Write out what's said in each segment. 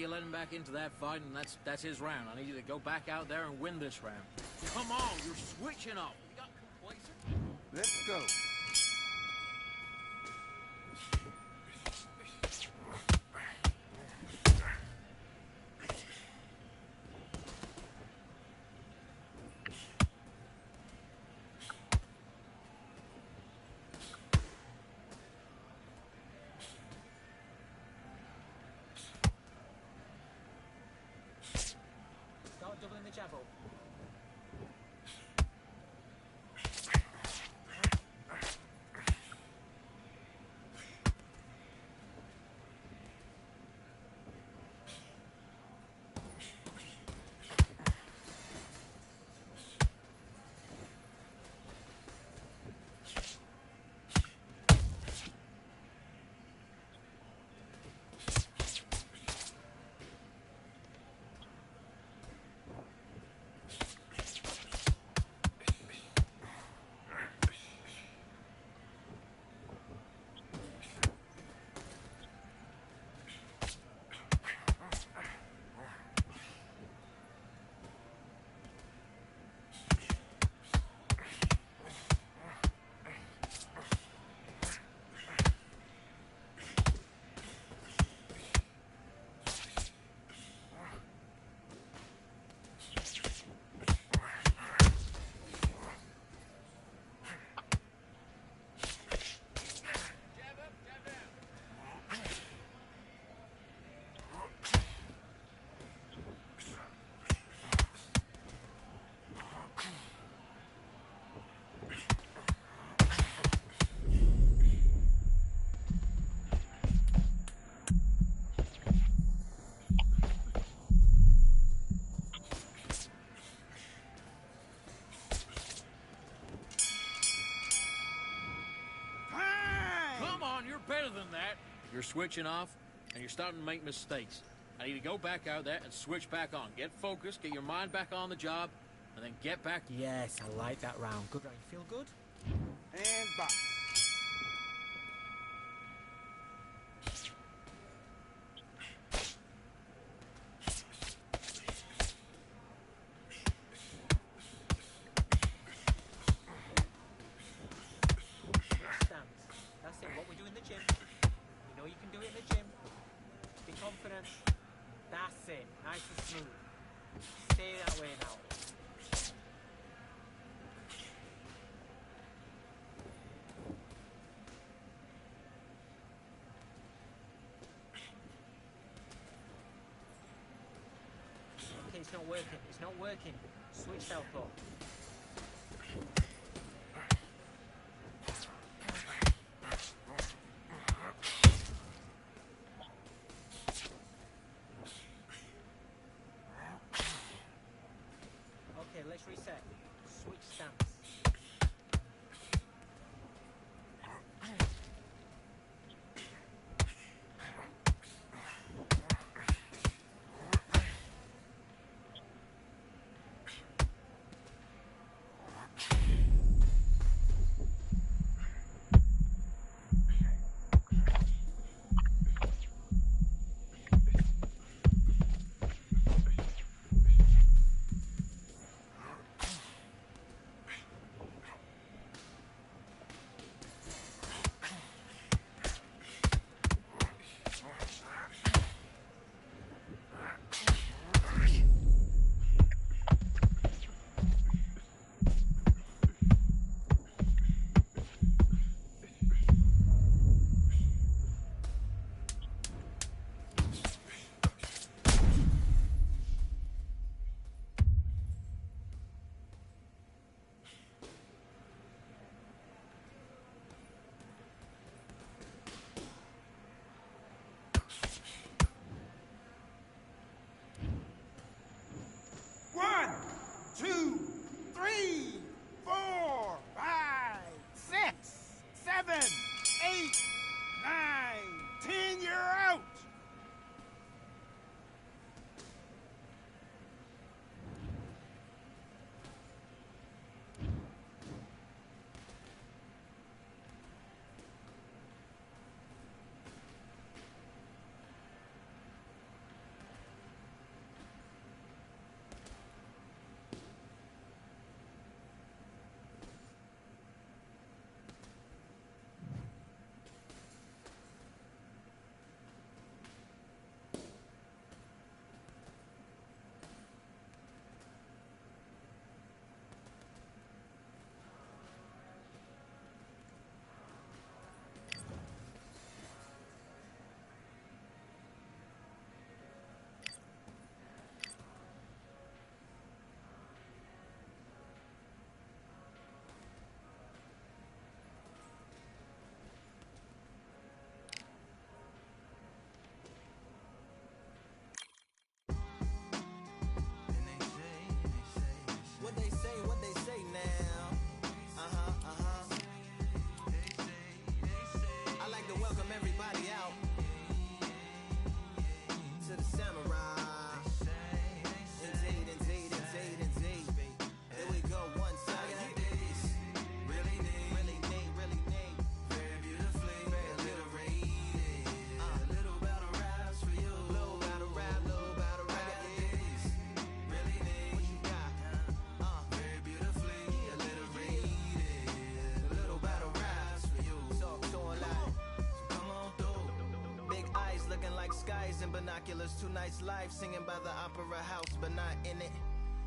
you let him back into that fight, and that's his round. I need you to go back out there and win this round. Come on, you're switching off. You got complacent? Let's go. Start doubling the jab up. Better than that. You're switching off, and you're starting to make mistakes. I need to go back out there and switch back on. Get focused, get your mind back on the job, and then get back. Yes, I like that round. Good round. You feel good? And box. What we do in the gym. You know you can do it in the gym. Be confident. That's it. Nice and smooth. Stay that way now. Okay, it's not working. It's not working. Switch southpaw. Okay, let's reset. Switch stance. and binoculars, two nights live singing by the opera house, but not in it.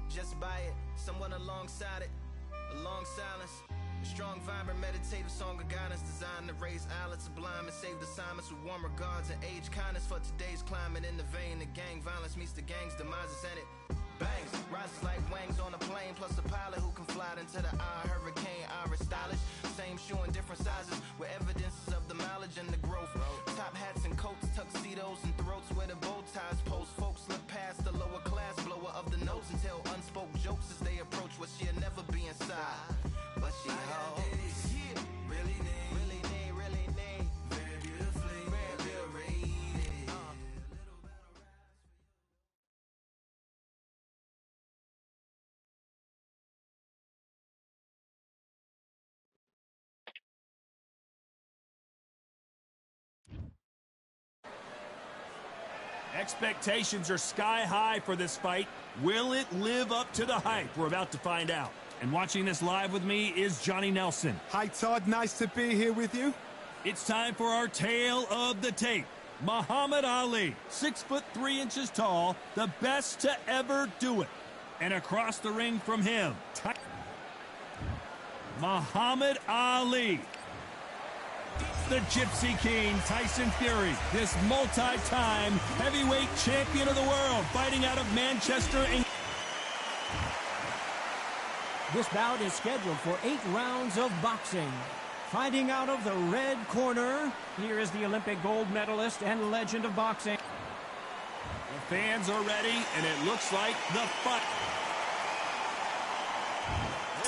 Just by it, someone alongside it, a long silence. A strong, vibrant, meditative song of guidance designed to raise eyelids sublime and save the assignments with warm regards and age kindness for today's climate. In the vein of gang violence meets the gang's demises, and it bangs, rises like wings on a plane, plus a pilot who can fly into the eye. Hurricane, Iris stylish, same shoe in different sizes, with evidences of the mileage and the growth. Top hats and coats, tuxedos and throats where the bow ties post. Folks look past the lower class blower of the notes and tell unspoke jokes as they approach what she'll never be inside. But she holds, really need, very beautifully, very rated. Expectations are sky high for this fight. Will it live up to the hype? We're about to find out. And watching this live with me is Johnny Nelson. Hi, Todd. Nice to be here with you. It's time for our tale of the tape. Muhammad Ali, 6'3" tall, the best to ever do it. And across the ring from him, Muhammad Ali. The Gypsy King, Tyson Fury, this multi-time heavyweight champion of the world, fighting out of Manchester, England. This bout is scheduled for 8 rounds of boxing. Fighting out of the red corner, here is the Olympic gold medalist and legend of boxing. The fans are ready, and it looks like the fight.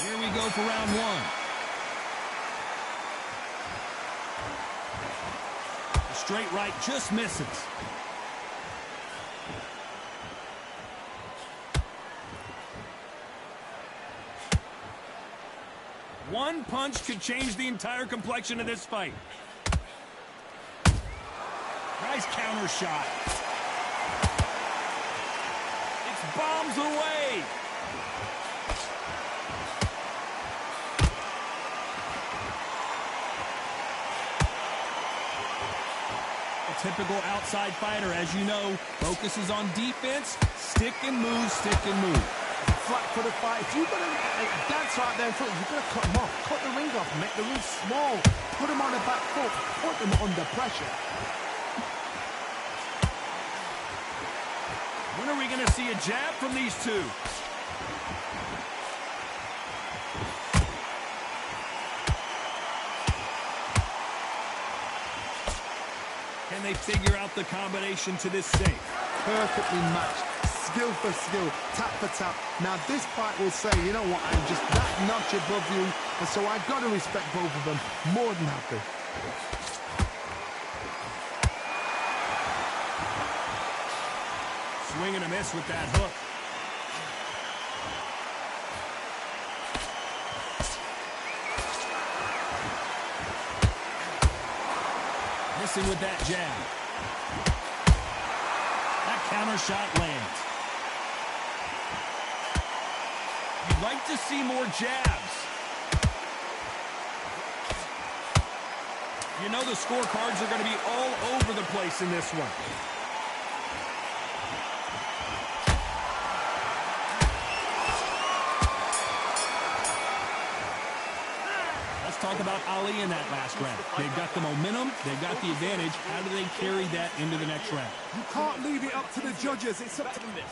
Here we go for round 1. The straight right just misses. One punch could change the entire complexion of this fight. Nice counter shot. It's bombs away. A typical outside fighter, as you know, focuses on defense, stick and move, stick and move. Flat for the fight. If you've got a dance right there in front, you've got to cut him off. Cut the ring off. Make the ring small. Put him on the back foot. Put him under pressure. When are we going to see a jab from these two? Can they figure out the combination to this safe? Perfectly matched. Skill for skill, tap for tap. Now this fight will say, you know what, I'm just that notch above you, and so I've got to respect both of them. More than happy. Swing and a miss with that hook. Missing with that jab. That counter shot lands. You'd like to see more jabs. You know the scorecards are going to be all over the place in this one. Let's talk about Ali in that last round. They've got the momentum, they've got the advantage. How do they carry that into the next round? You can't leave it up to the judges. It's up to them.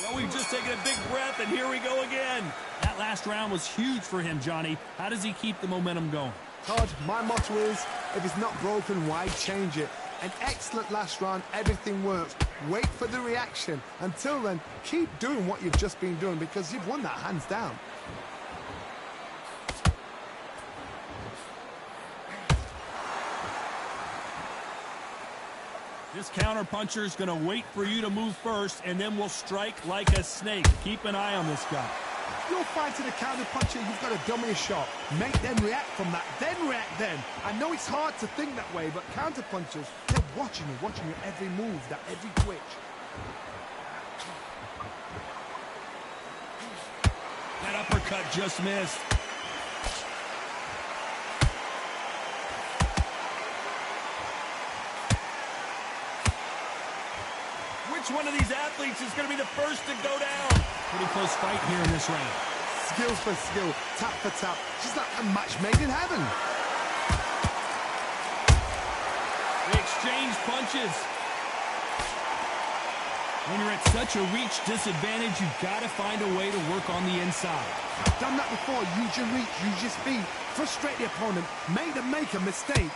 Well, we've just taken a big breath, and here we go again. That last round was huge for him, Johnny. How does he keep the momentum going? Todd, my motto is, if it's not broken, why change it? An excellent last round, everything works. Wait for the reaction. Until then, keep doing what you've just been doing because you've won that hands down. This counter-puncher is going to wait for you to move first, and then will strike like a snake. Keep an eye on this guy. You're fighting a counter-puncher, you've got to dummy a shot. Make them react from that, then react then. I know it's hard to think that way, but counter-punchers, they're watching you every move, that every twitch. That uppercut just missed. one of these athletes is going to be the first to go down. Pretty close fight here in this round. Skill for skill, tap for tap. She's like a match made in heaven. They exchange punches. When you're at such a reach disadvantage, you've got to find a way to work on the inside. I've done that before. Use your reach, use your speed. Frustrate the opponent. Make them make a mistake.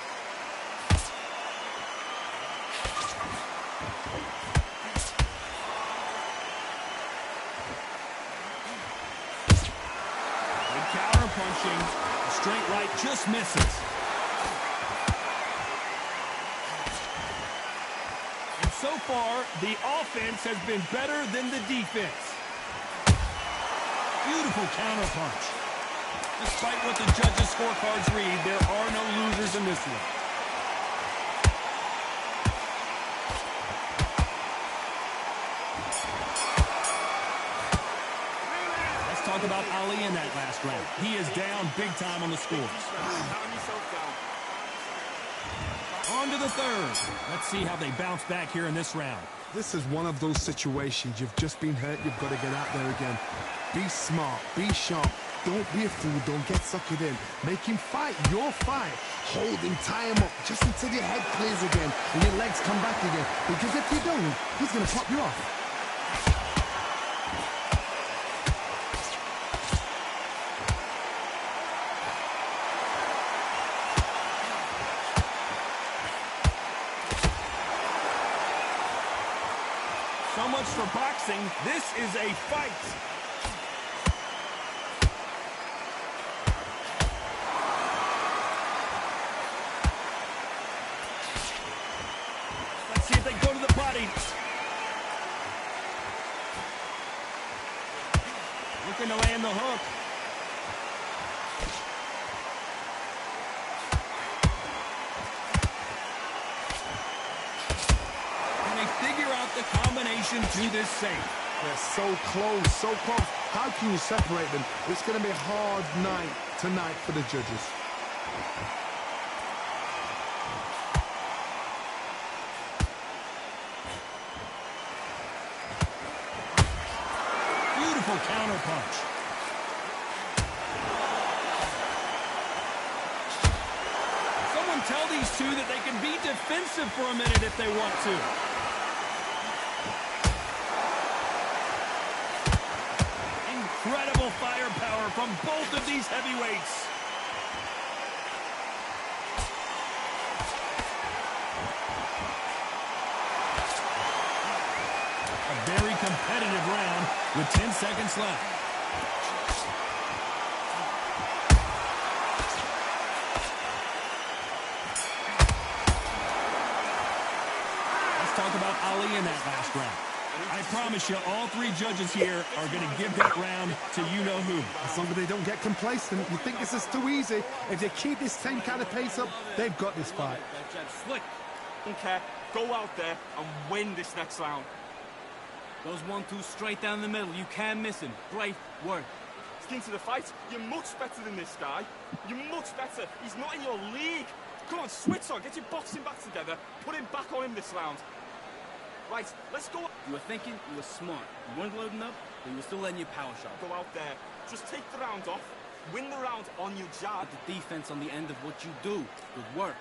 Good counter punching. A straight right just misses. So far, the offense has been better than the defense. Beautiful counterpunch. Despite what the judges' scorecards read, there are no losers in this one. Let's talk about Ali in that last round. He is down big time on the scores. On to the third. Let's see how they bounce back here in this round. This is one of those situations. You've just been hurt. You've got to get out there again. Be smart. Be sharp. Don't be a fool. Don't get suckered in. Make him fight your fight. Hold him, tie him up, just until your head clears again and your legs come back again. Because if you don't, he's going to pop you off. So much for boxing. This is a fight. Let's see if they go to the body. Looking to land the hook. The combination to this safe. They're so close, so close. How can you separate them? It's going to be a hard night tonight for the judges. Beautiful counterpunch. Someone tell these two that they can be defensive for a minute if they want to. Incredible firepower from both of these heavyweights. A very competitive round with 10 seconds left. Let's talk about Ali in that last round. I promise you, all three judges here are going to give that round to you-know-who. As long as they don't get complacent, you think this is too easy. If they keep this same kind of pace up, they've got this fight. Slick. Don't care. Go out there and win this next round. Those 1-2 straight down the middle. You can't miss him. Great work. Skin to the fight. You're much better than this guy. You're much better. He's not in your league. Come on, switch on. Get your boxing back together. Put him back on him this round. Right, let's go. You were thinking, you were smart. You weren't loading up, but you were still letting your power shot. Go out there. Just take the round off. Win the round on your jab. Put the defense on the end of what you do. Good work.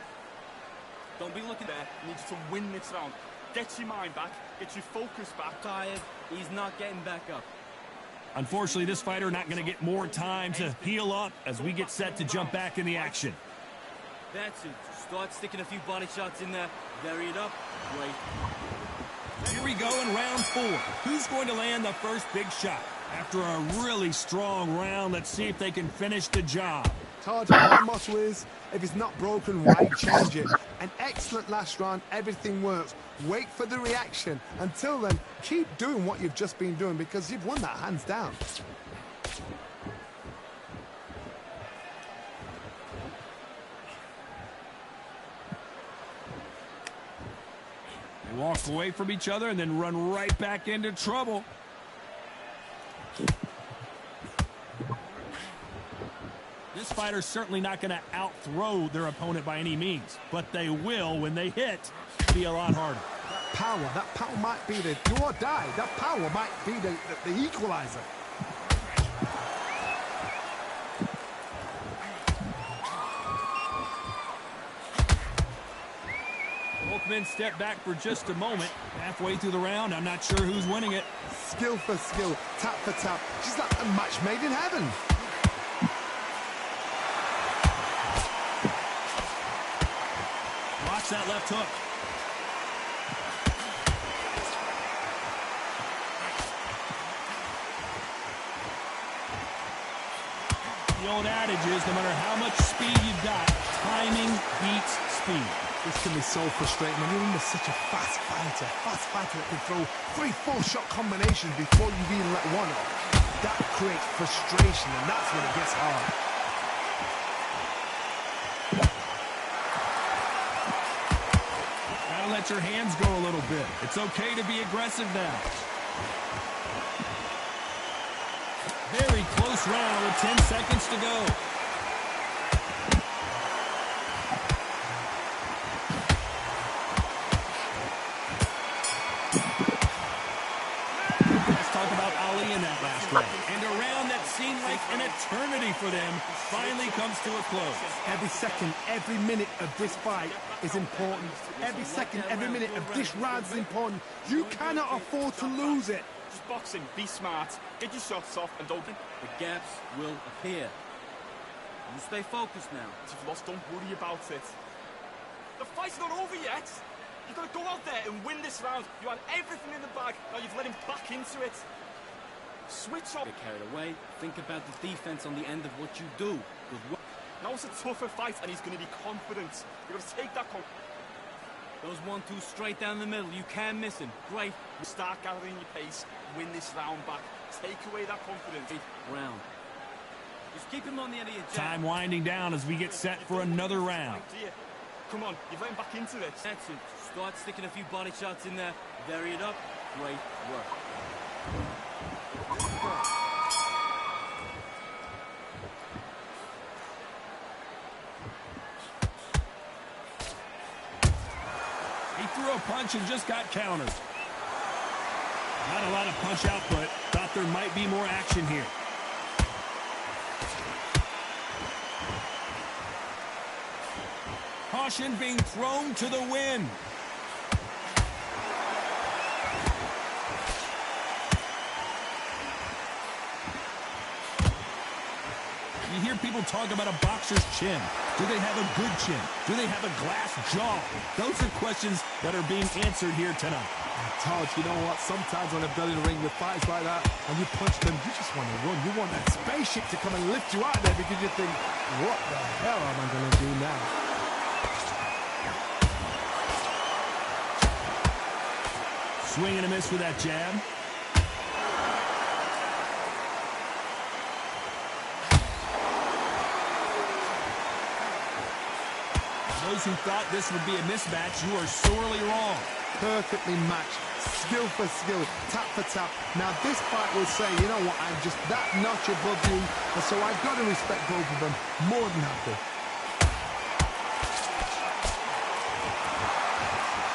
Don't be looking there. You need to win this round. Get your mind back. Get your focus back. Tired. He's not getting back up. Unfortunately, this fighter not going to get more time to heal up as we get set to jump back in the action. That's it. Start sticking a few body shots in there. Vary it up. Great. Here we go in round 4. Who's going to land the first big shot? After a really strong round, let's see if they can finish the job. Todd, my motto is, if it's not broken, why change it? An excellent last round, everything works. Wait for the reaction. Until then, keep doing what you've just been doing because you've won that hands down. They walk away from each other and then run right back into trouble. This fighter's certainly not going to out-throw their opponent by any means, but they will, when they hit, be a lot harder. power might be the do or die. That power might be the equalizer. Both men step back for just a moment. Halfway through the round, I'm not sure who's winning it. Skill for skill, tap for tap. She's like a match made in heaven. Watch that left hook. The old adage is no matter how much speed you've got, timing beats speed. This can be so frustrating when you're in such a fast fighter that can throw 3-4 shot combinations before you've even let one off. That creates frustration, and that's when it gets hard. Gotta let your hands go a little bit. It's okay to be aggressive now. Very close round with 10 seconds to go. Let's talk about Ali in that last round. And a round that seemed like an eternity for them finally comes to a close. Every second, every minute of this fight is important. Every second, every minute of this round is important. You cannot afford to lose it. Just boxing, be smart, get your shots off, and don't... The gaps will appear. You stay focused now. If you've lost, don't worry about it. The fight's not over yet. You've got to go out there and win this round. You had everything in the bag. Now you've let him back into it. Switch up. Get carried away. Think about the defense on the end of what you do. Good work. Now it's a tougher fight, and he's going to be confident. You've got to take that confidence. Those 1-2 straight down the middle. You can't miss him. Great. Start gathering your pace. Win this round back. Take away that confidence. Round. Just keep him on the end of your jab. Time winding down as we get set for another round. Come on, you've let him back into this. That's it. Start sticking a few body shots in there. Vary it up. Great work. He threw a punch and just got countered. Not a lot of punch output. Thought there might be more action here. Caution being thrown to the wind. You hear people talk about a boxer's chin. Do they have a good chin? Do they have a glass jaw? Those are questions that are being answered here tonight. Todd, you know what? Sometimes when I've done in the ring with fights like that, and you punch them, you just want to run. You want that spaceship to come and lift you out there because you think, what the hell am I going to do now? Swing and a miss with that jab. Those who thought this would be a mismatch, you are sorely wrong. Perfectly matched, skill for skill, tap for tap. Now this fight will say, you know what, I'm just that notch above you, and so I've got to respect both of them more than happy.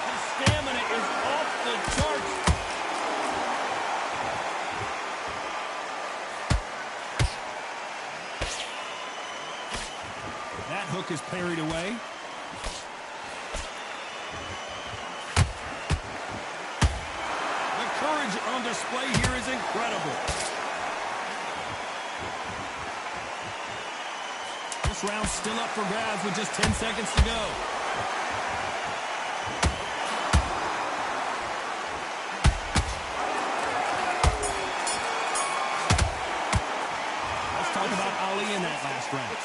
The stamina is off the charts. That hook is parried away. On display here is incredible. This round's still up for grabs with just 10 seconds to go. Let's talk about Ali in that last round.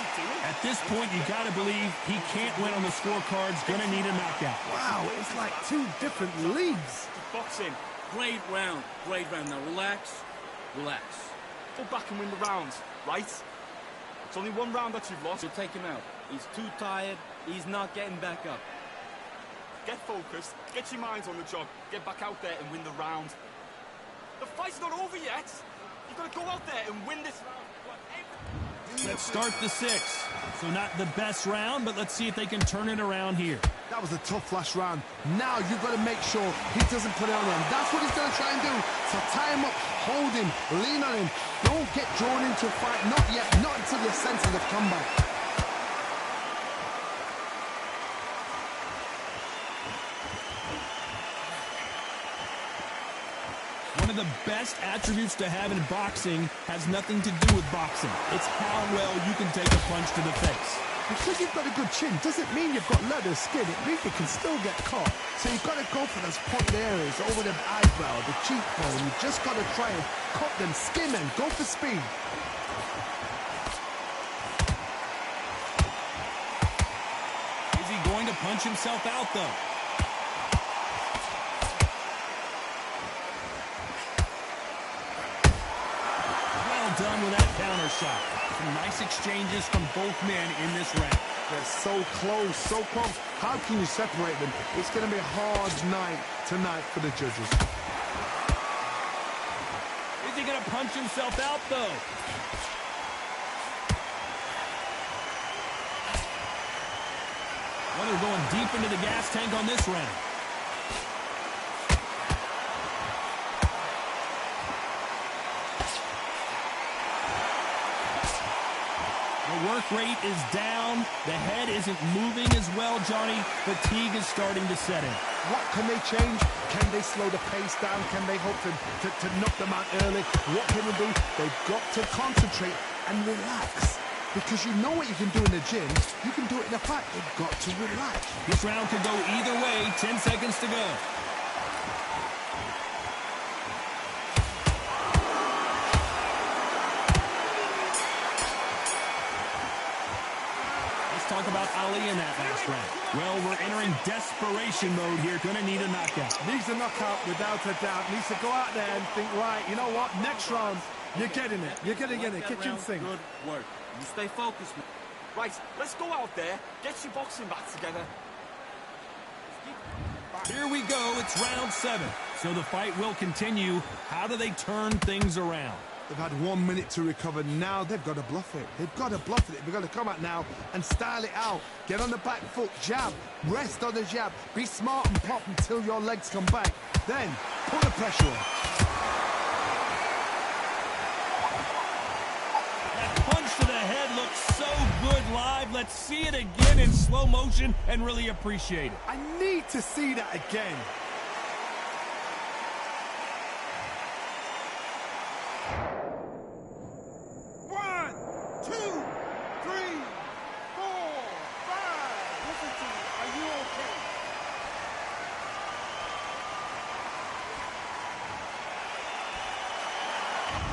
At this point, you got to believe he can't win on the scorecards. Going to need a knockout. Wow, it's like two different leagues. Boxing. Great round. Great round. Now relax. Relax. Go back and win the round, right? It's only one round that you've lost. You'll take him out. He's too tired. He's not getting back up. Get focused. Get your minds on the job. Get back out there and win the round. The fight's not over yet. You've got to go out there and win this round. Let's start the sixth. So not the best round, but let's see if they can turn it around here. That was a tough last round. Now you've got to make sure he doesn't put it on him. That's what he's going to try and do. So tie him up, hold him, lean on him. Don't get drawn into a fight. Not yet. Not until you're sensing the comeback. One of the best attributes to have in boxing has nothing to do with boxing. It's how well you can take a punch to the face. Because you've got a good chin doesn't mean you've got leather skin. It means you can still get caught. So you've got to go for those pointed areas over the eyebrow, the cheekbone. You've just got to try and cut them, skim and go for speed. Is he going to punch himself out, though? Done with that counter shot. Some nice exchanges from both men in this round. They're so close, so close. How can you separate them? It's going to be a hard night tonight for the judges. Is he going to punch himself out, though? Well, they're going deep into the gas tank on this round. Work rate is down. The head isn't moving as well, Johnny. Fatigue is starting to set in. What can they change? Can they slow the pace down? Can they hope to knock them out early? What can they do? They've got to concentrate and relax. Because you know what you can do in the gym. You can do it in a fight. They've got to relax. This round could go either way. 10 seconds to go. Talk about Ali in that last round. Well, we're entering desperation mode here. Gonna need a knockout. Needs a knockout without a doubt. Needs to go out there and think, right, you know what? Next round, you're getting it. You're gonna get it. Kitchen sink. Good work. You stay focused. Right, let's go out there, get your boxing back together. Here we go. It's round 7. So the fight will continue. How do they turn things around? They've had 1 minute to recover. Now they've got to bluff it. They've got to bluff it. They've got to come out now and style it out. Get on the back foot, jab, rest on the jab. Be smart and pop until your legs come back. Then put the pressure on. That punch to the head looks so good live. Let's see it again in slow motion and really appreciate it. I need to see that again.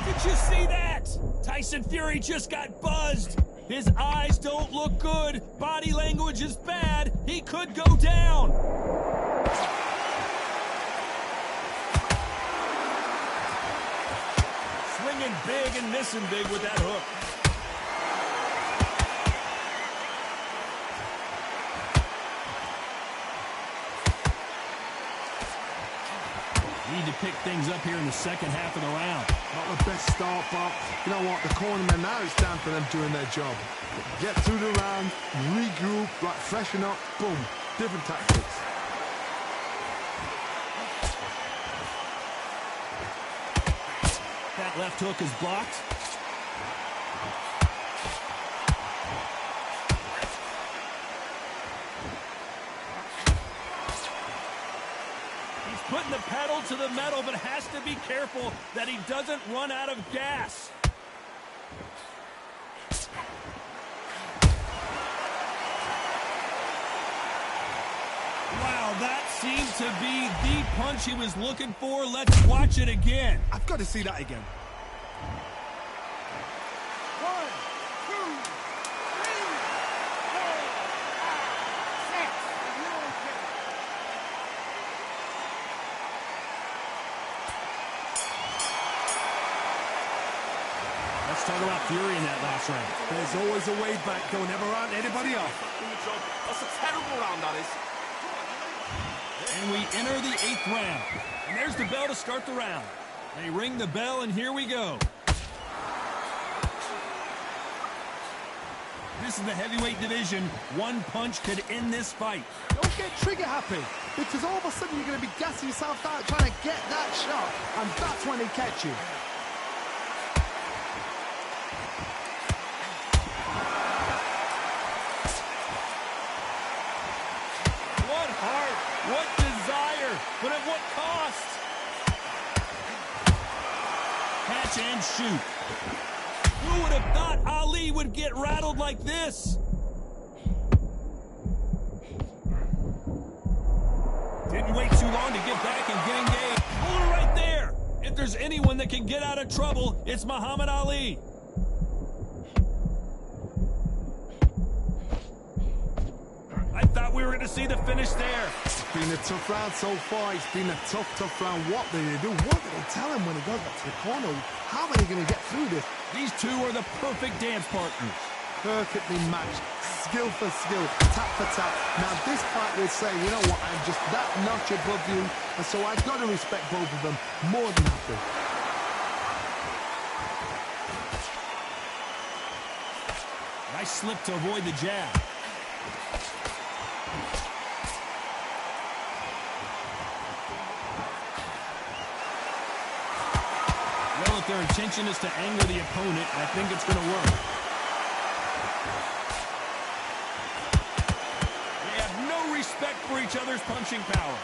Did you see that? Tyson Fury just got buzzed. His eyes don't look good. Body language is bad. He could go down. Swinging big and missing big with that hook. Need to pick things up here in the second half of the round. Not the best start, but you know what? The cornermen, now it's time for them doing their job. Get through the round, regroup, right, freshen up, boom, different tactics. That left hook is blocked. Putting the pedal to the metal, but has to be careful that he doesn't run out of gas. Wow, that seemed to be the punch he was looking for. Let's watch it again. I've got to see that again. 1, 2, 3, 4, 5, 6. Let's talk about Fury in that last round. There's always a way back. Don't ever round anybody off. That's a terrible round, that is. And we enter the 8th round. And there's the bell to start the round. They ring the bell, and here we go. This is the heavyweight division. One punch could end this fight. Don't get trigger happy, because all of a sudden you're going to be gassing yourself out trying to get that shot, and that's when they catch you. What heart, what desire, but at what cost? Catch and shoot. Who would have thought Ali would get rattled like this? Didn't wait too long to get back and get engaged. Hold it right there. If there's anyone that can get out of trouble, it's Muhammad Ali. I thought we were going to see the finish there. It's been a tough round so far. It's been a tough round. What do they do? What do they tell him when he goes back to the corner? How are they going to get through this? These two are the perfect dance partners. Perfectly matched. Skill for skill. Tap for tap. Now this fight will say, you know what, I'm just that notch above you. And so I've got to respect both of them more than happy. Nice slip to avoid the jab. Well, if their intention is to anger the opponent, I think it's going to work. They have no respect for each other's punching power.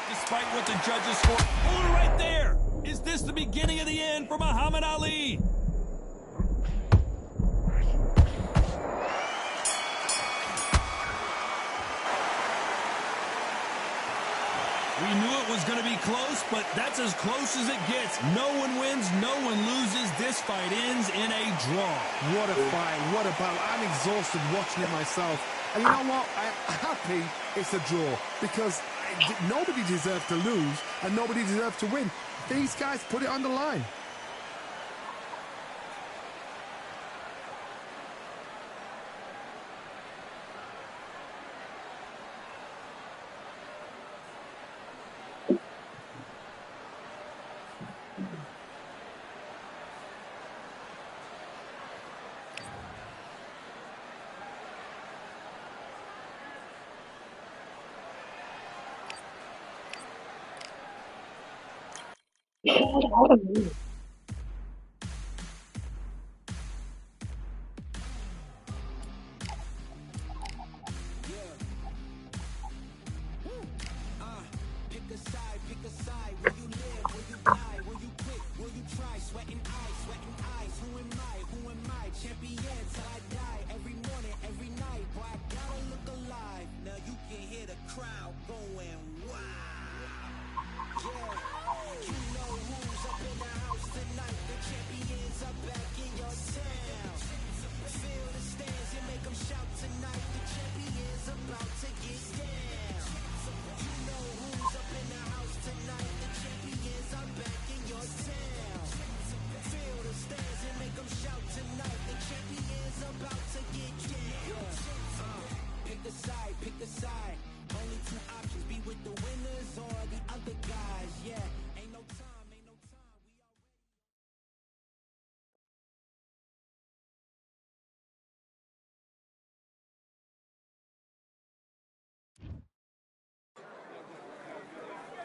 Despite what the judges score. Hold it right there. Is this the beginning of the end for Muhammad Ali? We knew it was going to be close, but that's as close as it gets. No one wins, no one loses. This fight ends in a draw. What a fight, what a battle. I'm exhausted watching it myself. And you know what? I'm happy it's a draw, because nobody deserved to lose and nobody deserved to win. These guys put it on the line.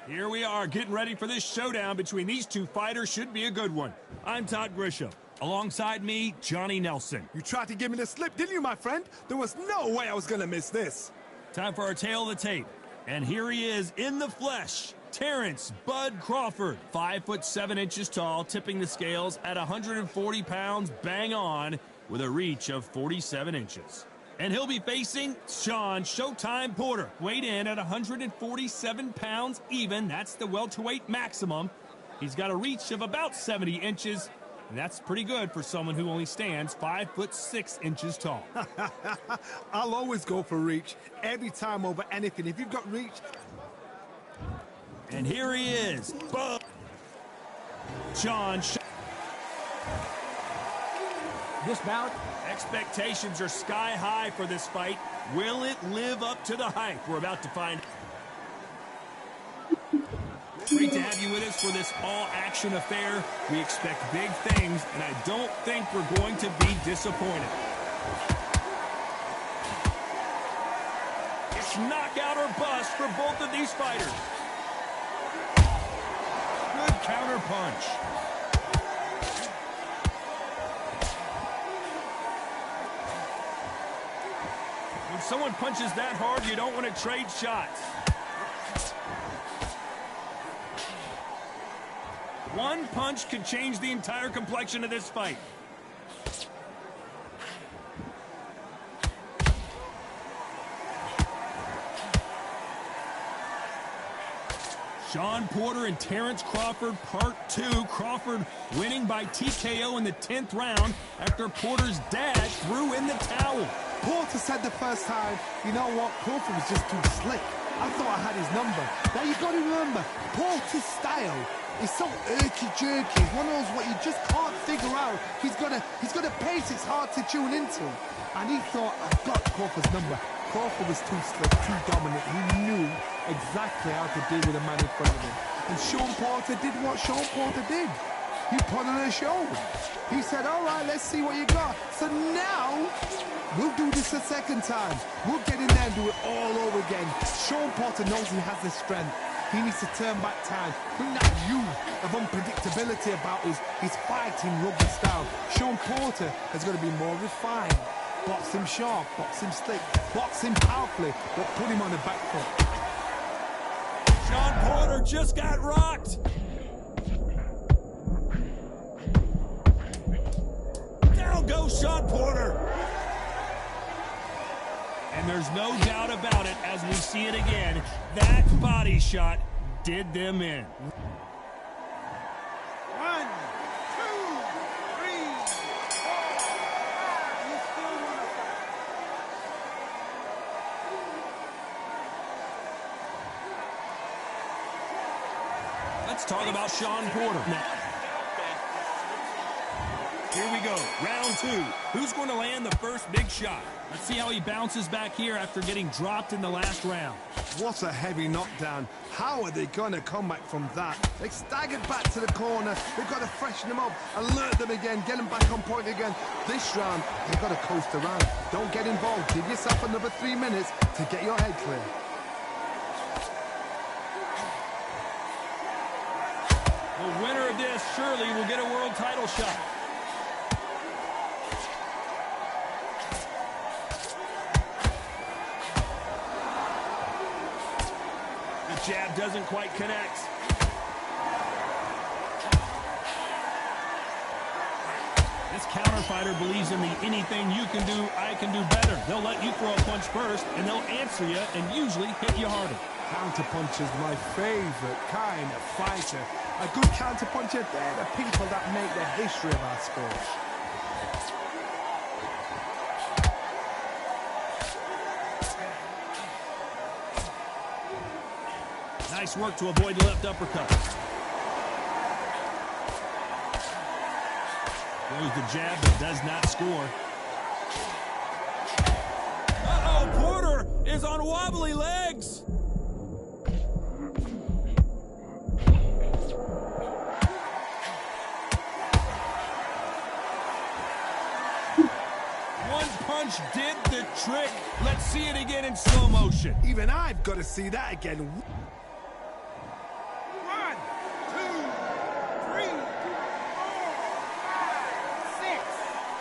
Here we are, getting ready for this showdown between these two fighters. Should be a good one. I'm Todd Grisham. Alongside me, Johnny Nelson. You tried to give me the slip, didn't you, my friend? There was no way I was going to miss this. Time for our tale of the tape. And here he is in the flesh. Terrence Bud Crawford, 5'7" tall, tipping the scales at 140 pounds, bang on, with a reach of 47 inches. And he'll be facing Shawn Showtime Porter, weighed in at 147 pounds even. That's the welterweight maximum. He's got a reach of about 70 inches, and that's pretty good for someone who only stands 5'6" tall. I'll always go for reach every time over anything. If you've got reach. And here he is, Bud. Shawn. This bout. Expectations are sky high for this fight. Will it live up to the hype? We're about to find. Great to have you with us for this all-action affair. We expect big things, and I don't think we're going to be disappointed. It's knockout or bust for both of these fighters. Good counter punch. When someone punches that hard, you don't want to trade shots. One punch could change the entire complexion of this fight. Shawn Porter and Terrence Crawford, Part 2. Crawford winning by TKO in the 10th round after Porter's dad threw in the towel. Porter said the first time, you know what, Crawford was just too slick. I thought I had his number. Now you got to remember, Porter's style is so irky-jerky. One of those what you just can't figure out. He's got a pace it's hard to tune into. And he thought, I've got Crawford's number. Crawford was too slick, too dominant. He knew exactly how to deal with a man in front of him. And Shawn Porter did what Shawn Porter did. He put on a show. He said, all right, let's see what you got. So now, we'll do this a second time. We'll get in there and do it all over again. Shawn Porter knows he has the strength. He needs to turn back time. Bring that youth of unpredictability about his fighting rugby style. Shawn Porter has got to be more refined. Box him sharp, box him slick, box him powerfully, but put him on the back foot. Shawn Porter just got rocked. Down goes Shawn Porter. And there's no doubt about it as we see it again. That body shot did them in. 1, 2, 3, 4. You still want to fight? Let's talk about Shawn Porter now. Here we go, round 2. Who's going to land the first big shot? Let's see how he bounces back here after getting dropped in the last round. What a heavy knockdown. How are they going to come back from that? They staggered back to the corner. They've got to freshen them up, alert them again, get them back on point again. This round, they've got to coast around. Don't get involved. Give yourself another 3 minutes to get your head clear. The winner of this surely will get a world title shot. The jab doesn't quite connect. This counter fighter believes in the anything you can do, I can do better. They'll let you throw a punch first, and they'll answer you and usually hit you harder. Counterpunch is my favorite kind of fighter. A good counterpuncher, they're the people that make the history of our sport. Nice work to avoid the left uppercut. Goes the jab that does not score. Uh-oh, Porter is on wobbly legs. One punch did the trick. Let's see it again in slow motion. Even I've got to see that again. 1, 2, 3, 4, 5, 6.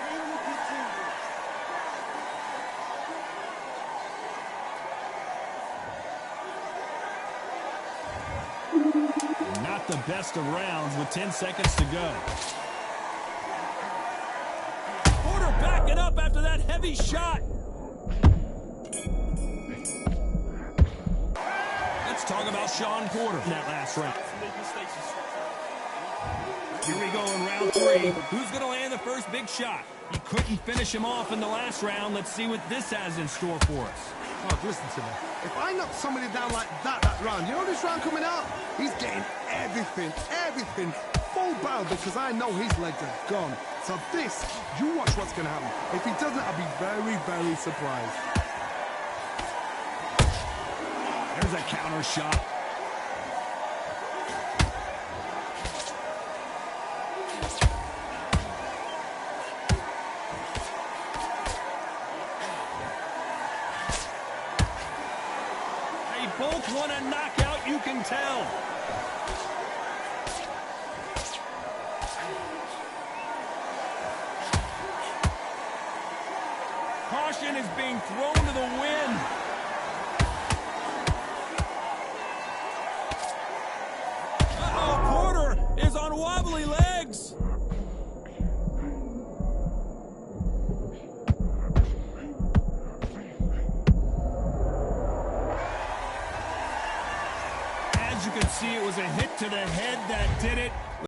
And you continue. Not the best of rounds with 10 seconds to go. Porter backing up after that heavy shot. Let's talk about Shawn Porter in that last round. Here we go in round 3. Who's going to land the first big shot? He couldn't finish him off in the last round. Let's see what this has in store for us. Oh, listen to me. If I knock somebody down like that round, you know this round coming out? He's getting everything, full bound because I know his legs are gone. So this, you watch what's going to happen. If he doesn't, I'll be very, very surprised. There's a counter shot. knockout, you can tell. Caution is being thrown to the wind. Uh-oh, Porter is on wobbly legs. As you can see, it was a hit to the head that did it.